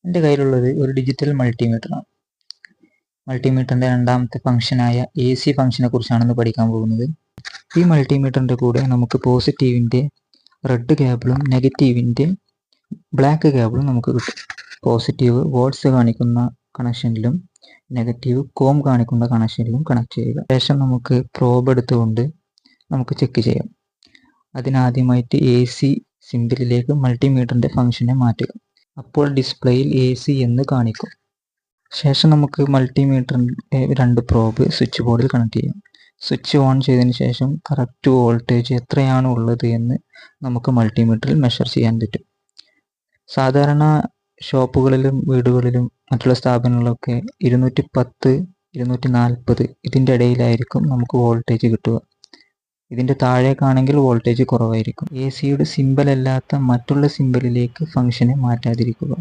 എൻ്റെ കയ്യിലുള്ളത് ഒരു ഡിജിറ്റൽ മൾട്ടിമീറ്ററാണ്. മൾട്ടിമീറ്ററിൻ്റെ രണ്ടാമത്തെ ഫംഗ്ഷനായ AC ഫംഗ്ഷനെ കുറിച്ചാണ് പഠിക്കാൻ പോകുന്നത്. ഈ മൾട്ടിമീറ്ററിൻ്റെ കൂടെ നമുക്ക് പോസിറ്റീവിൻ്റെ റെഡ് കേബിളും നെഗറ്റീവിൻ്റെ ബ്ലാക്ക് കേബിളും നമുക്ക് കിട്ടും. പോസിറ്റീവ് വോൾട്ട്സ് കാണിക്കുന്ന കണക്ഷനിലും നെഗറ്റീവ് കോം കാണിക്കുന്ന കണക്ഷനിലും കണക്ട് ചെയ്യുക. ശേഷം നമുക്ക് പ്രോബ് എടുത്തുകൊണ്ട് നമുക്ക് ചെക്ക് ചെയ്യാം. അതിനാദ്യമായിട്ട് AC സിമ്പിളിലേക്ക് മൾട്ടിമീറ്ററിൻ്റെ ഫംഗ്ഷനെ മാറ്റുക. അപ്പോൾ ഡിസ്പ്ലേയിൽ AC എന്ന് കാണിക്കും. ശേഷം നമുക്ക് മൾട്ടിമീറ്ററിൻ്റെ 2 പ്രോബ് സ്വിച്ച് ബോർഡിൽ കണക്ട് ചെയ്യാം. സ്വിച്ച് ഓൺ ചെയ്തതിന് ശേഷം കറക്റ്റ് വോൾട്ടേജ് എത്രയാണ് ഉള്ളത് എന്ന് നമുക്ക് മൾട്ടിമീറ്ററിൽ മെഷർ ചെയ്യാൻ പറ്റും. സാധാരണ ഷോപ്പുകളിലും വീടുകളിലും മറ്റുള്ള സ്ഥാപനങ്ങളിലൊക്കെ 210, 240 ഇതിൻ്റെ ഇടയിലായിരിക്കും നമുക്ക് വോൾട്ടേജ് കിട്ടുക. ഇതിൻ്റെ താഴേക്കാണെങ്കിൽ വോൾട്ടേജ് കുറവായിരിക്കും. ACയുടെ സിമ്പൽ അല്ലാത്ത മറ്റുള്ള സിമ്പലിലേക്ക് ഫംഗ്ഷനെ മാറ്റാതിരിക്കുക.